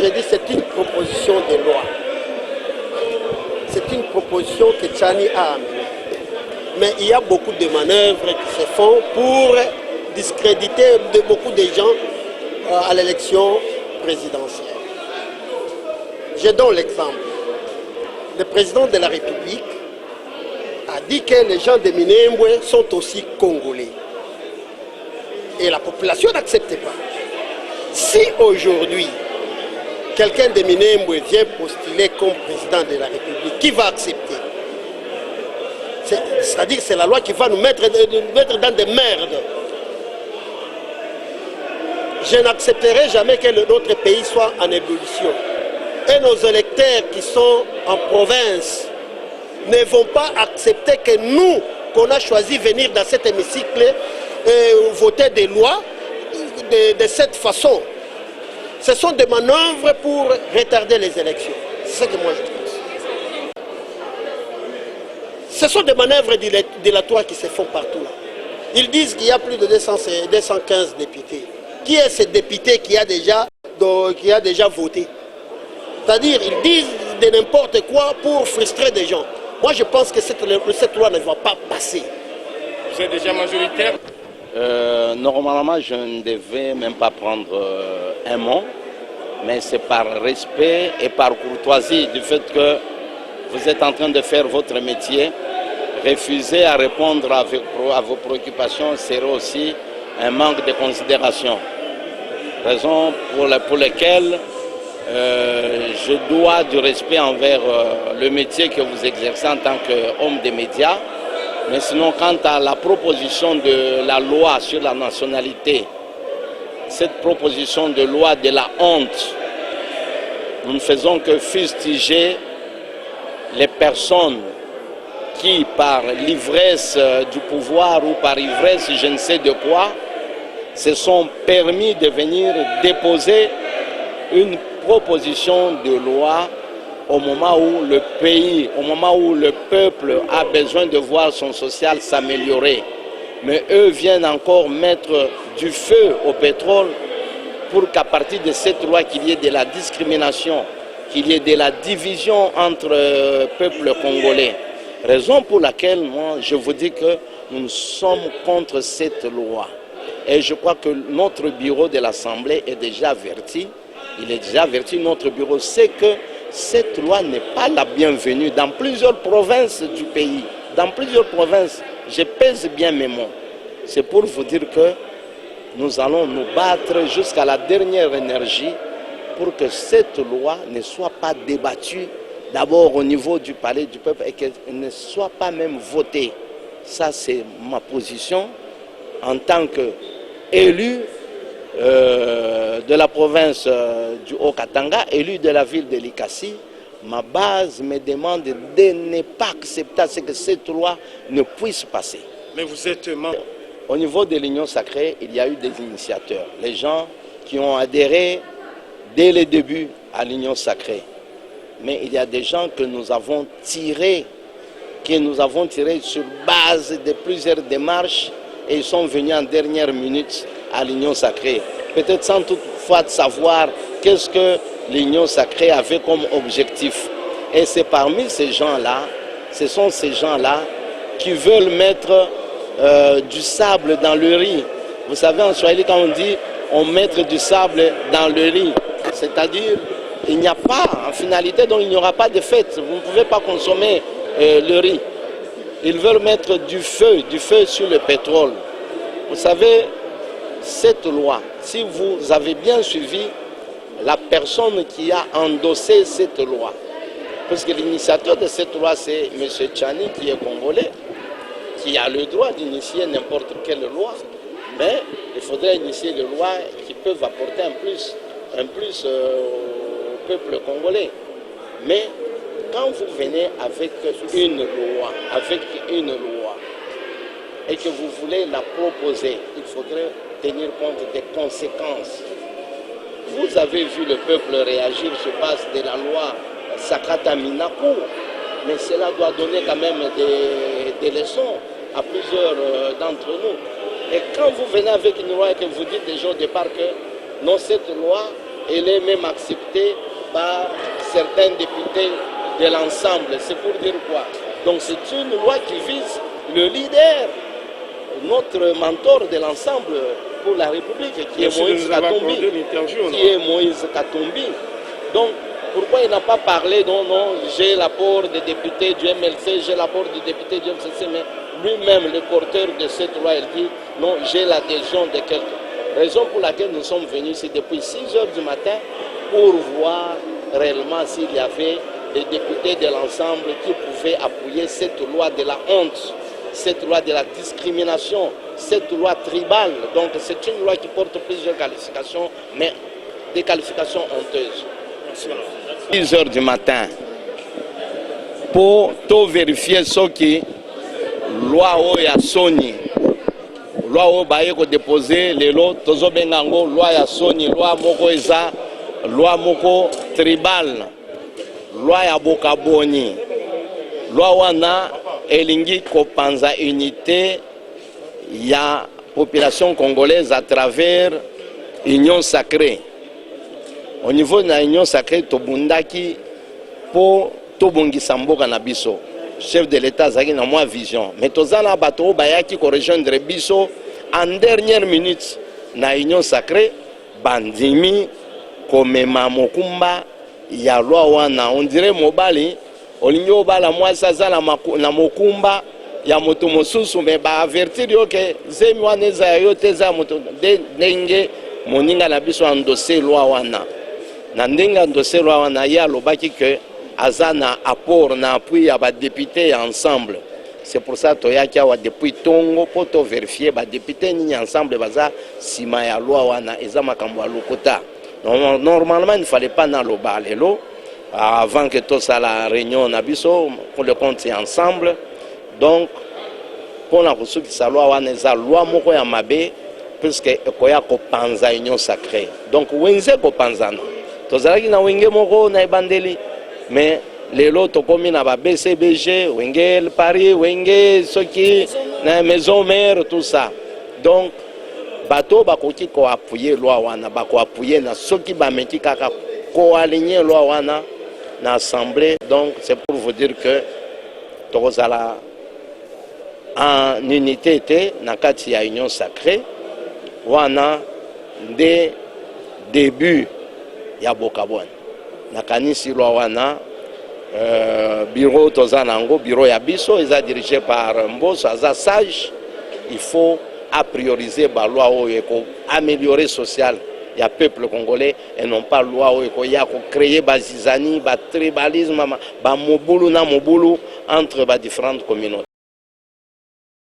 j'ai dit c'est une proposition de loi. C'est une proposition que Tchani a amenée. Mais il y a beaucoup de manœuvres qui se font pour discréditer beaucoup de gens à l'élection présidentielle. Je donne l'exemple. Le président de la République a dit que les gens de Minembwe sont aussi congolais. Et la population n'accepte pas. Si aujourd'hui, quelqu'un de Minembwe vient postuler comme président de la République, qui va accepter? C'est-à-dire que c'est la loi qui va nous mettre dans des merdes. Je n'accepterai jamais que notre pays soit en ébullition. Et nos électeurs qui sont en province ne vont pas accepter que nous, qu'on a choisi venir dans cet hémicycle, voter des lois de cette façon. Ce sont des manœuvres pour retarder les élections. C'est ce que moi je pense. Ce sont des manœuvres dilatoires qui se font partout là. Ils disent qu'il y a plus de 215 députés. Qui est ce député qui a déjà voté? C'est-à-dire, ils disent de n'importe quoi pour frustrer des gens. Moi, je pense que cette loi ne va pas passer. Vous êtes déjà majoritaire? Normalement, je ne devais même pas prendre un mot, mais c'est par respect et par courtoisie du fait que vous êtes en train de faire votre métier. Refuser à répondre à vos préoccupations serait aussi un manque de considération. Raison pour laquelle je dois du respect envers le métier que vous exercez en tant qu'homme des médias. Mais sinon, quant à la proposition de la loi sur la nationalité, cette proposition de loi de la honte, nous ne faisons que fustiger les personnes qui, par l'ivresse du pouvoir ou par ivresse je ne sais de quoi, se sont permis de venir déposer une proposition de loi au moment où le pays, au moment où le peuple a besoin de voir son social s'améliorer. Mais eux viennent encore mettre du feu au pétrole pour qu'à partir de cette loi qu'il y ait de la discrimination, qu'il y ait de la division entre peuples congolais. Raison pour laquelle moi je vous dis que nous sommes contre cette loi. Et je crois que notre bureau de l'Assemblée est déjà averti. Il est déjà averti, notre bureau sait que cette loi n'est pas la bienvenue dans plusieurs provinces du pays. Dans plusieurs provinces, je pèse bien mes mots. C'est pour vous dire que nous allons nous battre jusqu'à la dernière énergie pour que cette loi ne soit pas débattue d'abord au niveau du palais du peuple et qu'elle ne soit pas même votée. Ça, c'est ma position en tant qu'élu de la province du Haut-Katanga, élu de la ville de Likasi. Ma base me demande de ne pas accepter que cette loi ne puisse passer. Mais vous êtes membre. Au niveau de l'Union sacrée, il y a eu des initiateurs, les gens qui ont adhéré dès le début à l'Union sacrée. Mais il y a des gens que nous avons tirés sur base de plusieurs démarches et ils sont venus en dernière minute à l'Union sacrée. Peut-être sans toutefois savoir qu'est-ce que l'Union sacrée avait comme objectif. Et c'est parmi ces gens-là, ce sont ces gens-là qui veulent mettre du sable dans le riz. Vous savez, en Swahili, quand on dit on met du sable dans le riz, c'est-à-dire il n'y a pas, en finalité, donc il n'y aura pas de fête. Vous ne pouvez pas consommer le riz. Ils veulent mettre du feu sur le pétrole. Vous savez, cette loi, si vous avez bien suivi la personne qui a endossé cette loi, parce que l'initiateur de cette loi, c'est M. Tchani, qui est congolais, qui a le droit d'initier n'importe quelle loi, mais il faudrait initier des lois qui peuvent apporter un plus au peuple congolais. Mais quand vous venez avec une loi, et que vous voulez la proposer, il faudrait tenir compte des conséquences. Vous avez vu le peuple réagir sur base de la loi Sakata Minakou, mais cela doit donner quand même des leçons à plusieurs d'entre nous. Et quand vous venez avec une loi et que vous dites déjà au départ que non, cette loi elle est même acceptée par certains députés de l'ensemble. C'est pour dire quoi? Donc c'est une loi qui vise le leader, notre mentor de l'ensemble pour la République, qui est Moïse Katumbi. Donc, pourquoi il n'a pas parlé? Non, j'ai l'apport des députés du MLC, j'ai l'apport du député du MCC, mais lui-même, le porteur de cette loi, il dit non, j'ai l'adhésion de quelqu'un. Raison pour laquelle nous sommes venus ici depuis 6 heures du matin pour voir réellement s'il y avait des députés de l'ensemble qui pouvaient appuyer cette loi de la honte, cette loi de la discrimination, cette loi tribale. Donc c'est une loi qui porte plusieurs qualifications, mais des qualifications honteuses. 6 heures du matin, pour tout vérifier ce qui loi ya Sony, loi o baye ko déposer lelo tozo bengango loi ya Sony, loi moko eza loi moko tribal, loi ya Bokaboni, loi wana elingi kopanza unité ya population congolaise à travers union sacrée. Au niveau de l'union sacrée, tobundaki pour tobongisa mboka na biso. Chef de l'État zaki na moi vision. Mais tozala bato bayaki ko rejoindre biso en dernière minute na union sacrée bandimi komema mokumba ya loi wana. On dirait mobali olingi obala mwasi azala na mokumba ya moto mosusu me ba avertir yo ke zemi wana eza yo te za moto ndenge moninga na biso endosser loi wana. Na ndenge endosser loi wana ya lobaki ke azana apport na appui ya ba députés ensemble. C'est pour ça toyaki awa depuis tongo pour to vérifier ba députés ni ensemble baza sima ya loi wana eza makambo ya lokota. Normalement il ne fallait pas na loba lelo avant que tout ça la réunion na biso pour le compte ensemble. Donc pour la reçu qui sa loi wana eza loi moko ya mabe puisque koya ko panza union sacrée. Donc wenze ko panzana. Tozalaki na wenge moko na ebandeli. Mais les lots comme na ba BCBG, wenge Paris, wenge soki na maison mère tout ça. Donc bato bakoki ko appuyer loi wana, ba ko appuyer na soki ba meki kaka ko aligner loi wana na assemblée. Donc c'est pour vous dire que tozala en unité était na kati ya union sacrée wana dès début ya Bokabon. Nakanisi loi wana bureau tozanango bureau ya biso est dirigé par Mboso aza sage. Il faut a prioriser ba loi oyo ko améliorer social ya peuple congolais et non pas loi oyo ko ya ko créer ba zizani ba tribalisme ba mobulu na mobulu entre ba différentes communautés.